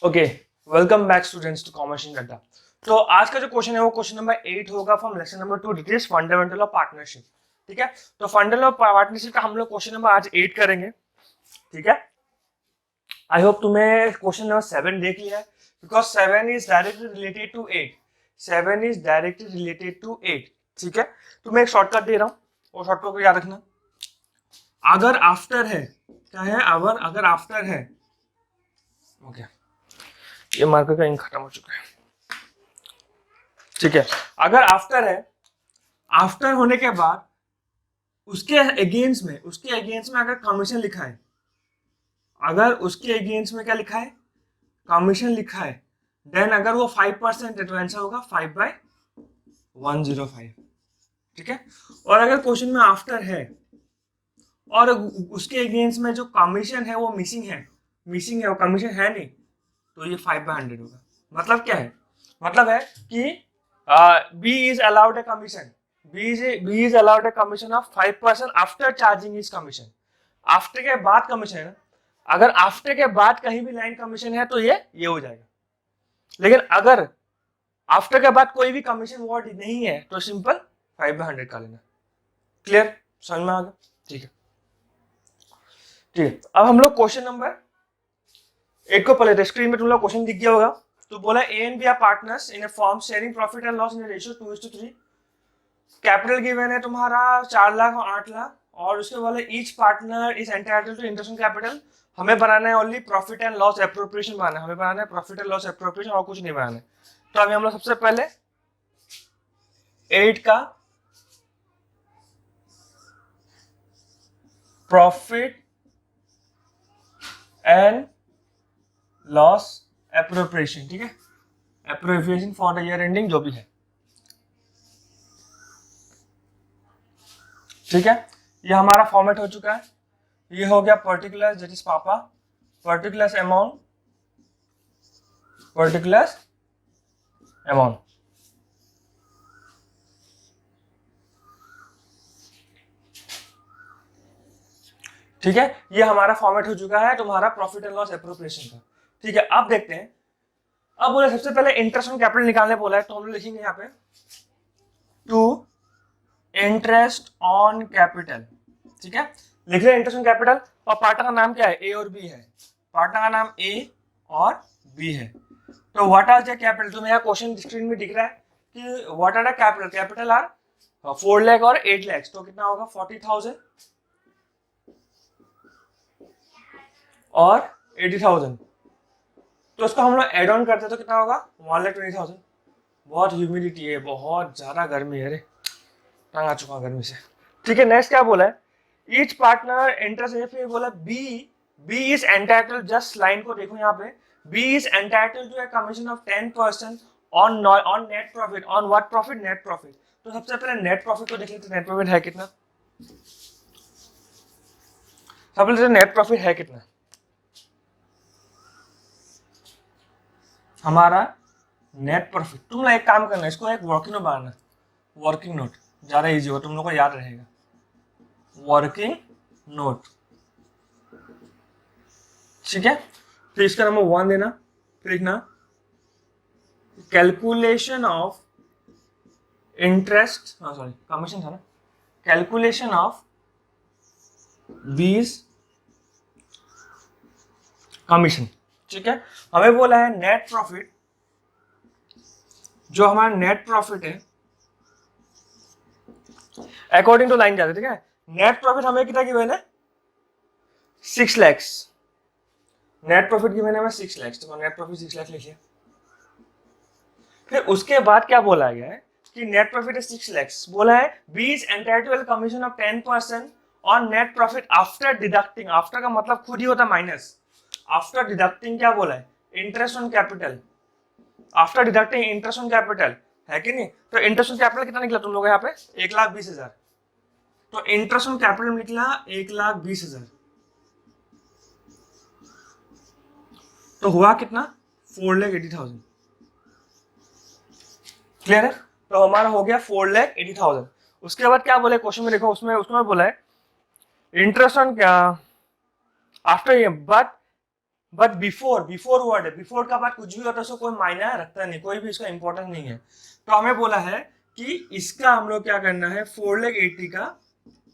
Okay, welcome back students to commercial अड्डा। तो आज का जो क्वेश्चन है वो क्वेश्चन नंबर 8 होगा from lesson number 2 that is fundamental of partnership. ठीक है, तो फंडामेंटल ऑफ पार्टनरशिप का हम लोग क्वेश्चन नंबर आज 8 करेंगे। ठीक है, आई होप तुम्हें क्वेश्चन नंबर 7 देख लिया है because 7 is directly related to 8। 7 is directly related to 8। ठीक है, तो मैं एक शॉर्टकट दे रहा हूँ और शॉर्टकट को याद रखना। अगर आफ्टर है, क्या है, अगर आफ्टर है, ओके ये मार्कर का इंक खत्म हो चुका है। ठीक है, अगर आफ्टर है, आफ्टर होने के बाद उसके अगेंस्ट में अगर कमीशन लिखा है, अगर उसके अगेंस्ट में क्या लिखा है, कमीशन लिखा है, देन अगर वो 5% है तो आंसर होगा 5/105। ठीक है, और अगर क्वेश्चन में आफ्टर है और उसके अगेंस्ट में जो कमीशन है वो मिसिंग है वो कमीशन है नहीं, तो ये 5/100 होगा। मतलब क्या है, मतलब है कि B is allowed a commission. B is allowed a commission of 5% after charging his commission. After के बाद कमीशन है ना, अगर आफ्टर के बाद कहीं भी लाइन कमीशन है तो ये हो जाएगा। लेकिन अगर आफ्टर के बाद कोई भी कमीशन वर्ड नहीं है तो सिंपल 5/100 का लेना। क्लियर, समझ में आ गया? ठीक है, अब हम लोग क्वेश्चन नंबर 8 को पढ़ते। स्क्रीन में तुम लोग क्वेश्चन दिख गया होगा। तो बोला A and B are partners in a firm sharing profit and loss in ratio 2:3। Capital given है तुम्हारा 4 लाख और 8 लाख, और उसके बोले each partner is entitled to interest on capital. हमें बनाना है only profit and loss appropriation बनाना है, हमें बनाना है प्रॉफिट एंड लॉस एप्रोप्रिएशन और कुछ नहीं बनाना है। तो अभी हम लोग सबसे पहले 8 का प्रॉफिट एंड लॉस एप्रोप्रिएशन, ठीक है, appropriation for the year ending जो भी है। ठीक है, ये हमारा फॉर्मेट हो चुका है। ये हो गया पर्टिकुलर दैट इज पापा, पर्टिकुलर अमाउंट, ठीक है, ये हमारा फॉर्मेट हो चुका है तुम्हारा प्रॉफिट एंड लॉस एप्रोप्रिएशन का। ठीक है, अब देखते हैं। अब बोले सबसे पहले इंटरेस्ट ऑन कैपिटल निकालने बोला है, तो हम लोग लिखेंगे यहाँ पे टू इंटरेस्ट ऑन कैपिटल। ठीक है, लिख रहे इंटरेस्ट ऑन कैपिटल, और पार्टनर का नाम क्या है, ए और बी है। पार्टनर का नाम ए और बी है। तो व्हाट आर द कैपिटल, तुम्हें यहाँ क्वेश्चन स्क्रीन में दिख रहा है कि what are the capital. Capital are 4 lakh और 8 लाख, तो कितना होगा 40,000 और 80,000। तो उसको हम लोग एड ऑन करते तो कितना होगा 1,20,000। बहुत ह्यूमिडिटी है, बहुत ज्यादा गर्मी है रे, तंग आ चुका गर्मी से। ठीक है, नेक्स्ट क्या बोला है, ईच पार्टनर इंटरेस्ट बोला B is entitled, just line को देखो यहाँ पे, B is entitled to a commission of 10% on net profit. On what profit, net profit. तो सबसे पहले नेट प्रॉफिट को देख लेते, नेट प्रॉफिट है कितना। सबसे पहले नेट प्रॉफिट है कितना हमारा नेट प्रॉफिट। तुम लोग एक काम करना, इसको एक वर्किंग नोट बनाना, वर्किंग नोट ज्यादा इजी होगा, तुम लोग को याद रहेगा। वर्किंग नोट, ठीक है। फिर इसका नंबर 1 देना, फिर लिखना calculation of interest, sorry commission था ना, कैलकुलेशन ऑफ बीज कमीशन। ठीक है, हमें बोला है नेट प्रॉफिट, जो हमारा नेट प्रॉफिट है अकॉर्डिंग टू लाइन जाते। ठीक है, नेट प्रॉफिट हमें कितना गिवन है 6 लाख। नेट प्रॉफिट गिवन है हमें 6 लाख, तो नेट प्रॉफिट 6 लाख लिखिए। फिर उसके बाद क्या बोला गया है कि नेट प्रॉफिट है 6 लाख, बोला है B is entitled to commission of 10% on net profit after deducting. After का मतलब खुद ही होता माइनस, आफ्टर डिडक्टिंग क्या बोला है, interest on capital. After deducting interest on capital है कि नहीं। तो इंटरेस्ट ऑन कैपिटल कितना निकला तुम लोग यहाँ पे 1,20,000। तो इंटरेस्ट ऑन कैपिटल निकला 1,20,000, तो हुआ कितना 4,80,000। क्लियर है, तो हमारा हो गया 4,80,000। उसके बाद क्या बोले क्वेश्चन में देखो, उसमें बोला है इंटरेस्ट ऑन क्या after, but but before word है, बिफोर का बाद कुछ भी होता है उसको कोई मायना रखता नहीं, कोई भी इसका इंपॉर्टेंस नहीं है। तो हमें बोला है कि इसका हम लोग क्या करना है, 4,80,000 का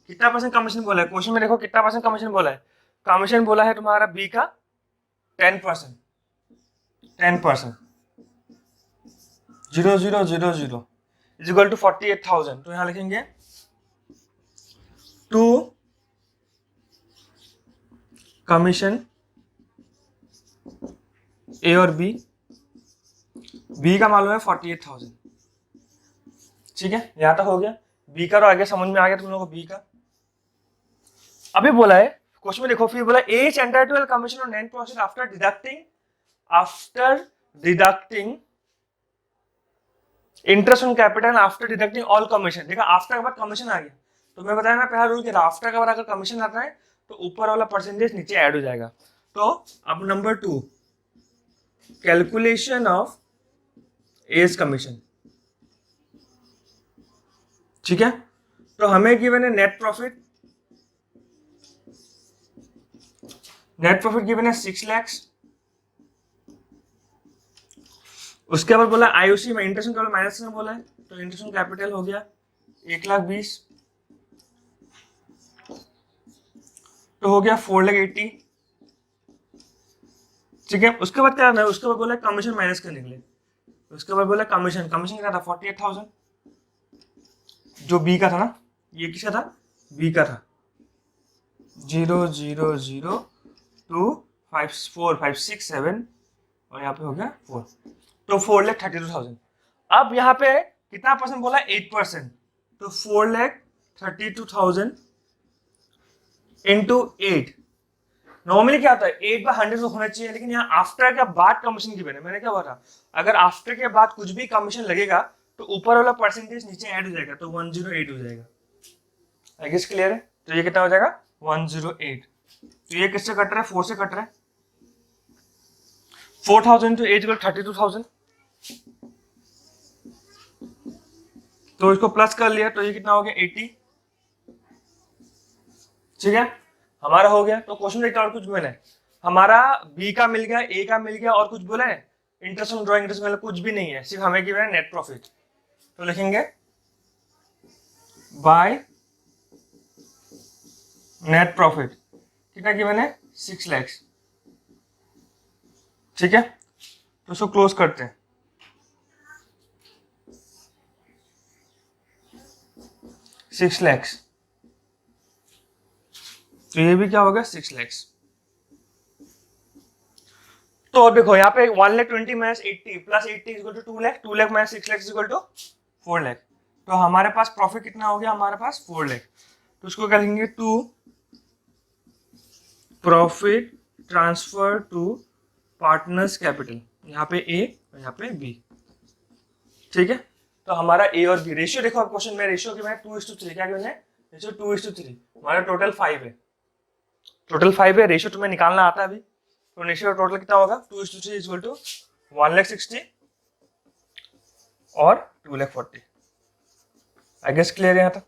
कितना परसेंट कमीशन बोला है, क्वेश्चन में देखो कितना परसेंट कमीशन बोला है, कमीशन बोला है तुम्हारा बी का 10%, 10%, 0,000 इज इक्वल टू 48,000। तो यहां लिखेंगे टू कमीशन ए और बी, बी का मालूम है 48,000, ठीक है, यहां तक हो गया। बी का तो आगे समझ में आ गया तुम लोगों को बी का। अभी बोला है क्वेश्चन में देखो, फिर बोला each entire to commission on net profit after deducting interest on capital after deducting all commission. देखा आफ्टर के बाद कमीशन आ गया, तो मैं बताया ना पहला रूल कि आफ्टर के बाद अगर कमीशन आता है तो ऊपर वाला परसेंटेज नीचे ऐड हो जाएगा। तो अब number 2, calculation of A's commission, ठीक है। तो हमें गिवन है नेट प्रॉफिट गिवन है 6 लाख। उसके बाद बोला आईओसी में इंटरेस्ट कैपिटल माइनस में बोला है, तो इंटरेस्ट कैपिटल हो गया 1,20,000, तो हो गया 4,80,000, ठीक है। उसके बाद क्या करना है, उसके बाद बोला कमीशन माइनस करने के लिए, उसके बाद बोला कमीशन क्या था 48,000 जो बी का था ना, ये किसका था, बी का था, 0,002,5,4,5,6,7 और यहाँ पे हो गया 4, तो 4,32,000। अब यहाँ पे कितना परसेंट बोला 8%, तो 4,32,000 इंटू 8। नॉर्मली क्या होता है 8/100 होना चाहिए, लेकिन यहाँ आफ्टर के बाद कमीशन की मैंने क्या बोला, अगर आफ्टर के बाद कुछ भी कमीशन लगेगा तो ऊपर वाला परसेंटेज नीचे ऐड हो जाएगा, तो 108 हो जाएगा। आई गेस क्लियर है। तो ये कितना हो जाएगा 108। तो ये किससे कट रहा है, 4 से कट रहा है, 4,000 टू 8 32,000, तो इसको प्लस कर लिया, तो ये कितना हो गया 80, ठीक है, हमारा हो गया। तो क्वेश्चन देखते और कुछ बोला है, हमारा बी का मिल गया, ए का मिल गया, और कुछ बोला है इंटरेस्ट ऑन ड्रॉइंग इंटरेस्ट, मतलब कुछ भी नहीं है, सिर्फ हमें गिवन है नेट प्रॉफिट। तो लिखेंगे बाय नेट प्रॉफिट कितना गिवन है 6 लाख, ठीक है। तो इसको क्लोज करते हैं, 6 लाख, तो ये भी क्या होगा 6 लाख। तो देखो यहाँ पे 1,20,000 minus 80 plus 80 equal to 2 lakh, 2 lakh minus 6 lakh equal to 4 lakh. तो हमारे पास प्रॉफिट कितना हो गया, हमारे पास 4 लाख। तो उसको क्या लिखेंगे, to profit transfer to partners capital, यहाँ पे ए और यहाँ पे बी, ठीक है। तो हमारा ए और बी रेशियो देखो, अब क्वेश्चन में रेशियो के मैं 2:3 क्या कहने रेशियो 2:3, हमारा टोटल 5 है, टोटल 5 है, रेशियो तुम्हें निकालना आता है अभी। तो रेशियो टोटल कितना होगा 2:3 इक्वल टू 1,60,000 और 2,40,000। आई गेस क्लियर है यहाँ तक।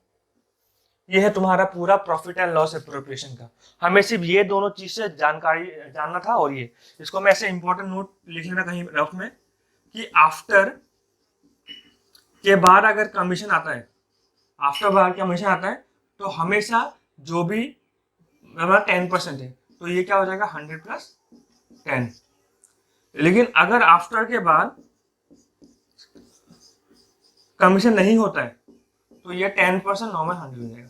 ये है तुम्हारा पूरा प्रॉफिट एंड लॉस एप्रोप्रिएशन का। हमें सिर्फ ये दोनों चीज से जानकारी जानना था, और ये इसको मैं ऐसे इंपॉर्टेंट नोट लिख लेना कहीं रफ में कि आफ्टर के बाद अगर कमीशन आता है, आफ्टर बाद कमीशन आता है तो हमेशा जो भी 10% है, तो ये क्या हो जाएगा 100 + 10। लेकिन अगर आफ्टर के बाद कमीशन नहीं होता है तो ये 10% नॉर्मल 100 हो जाएगा,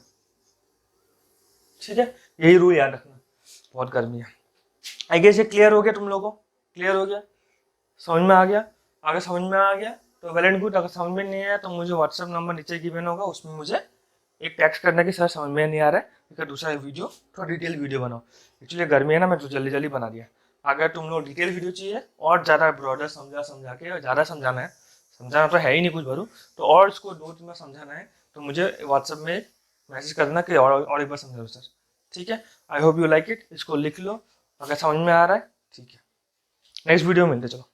ठीक है। यही रूल याद रखना, बहुत गर्मी है। आई गेस ये क्लियर हो गया तुम लोगों को, क्लियर हो गया, समझ में आ गया। अगर समझ में आ गया तो वेल एंड गुड, अगर समझ में नहीं आया तो मुझे व्हाट्सएप नंबर नीचे गिवन होगा, उसमें मुझे एक टेक्स्ट करना कि सर समझ में नहीं आ रहा है, फिर दूसरा वीडियो थोड़ा डिटेल वीडियो बनाओ। एक्चुअली गर्मी है ना, मैं तो जल्दी जल्दी बना दिया। अगर तुम लोग डिटेल वीडियो चाहिए और ज़्यादा ब्रॉडर समझा के ज़्यादा समझाना है, समझाना तो है ही नहीं कुछ भरू, तो और इसको 2-3 बार समझाना है तो मुझे व्हाट्सएप में मैसेज कर देना कि और एक बार समझाओ सर, ठीक है। I hope you like it, इसको लिख लो, अगर समझ में आ रहा है ठीक है। नेक्स्ट वीडियो मिलते चलो।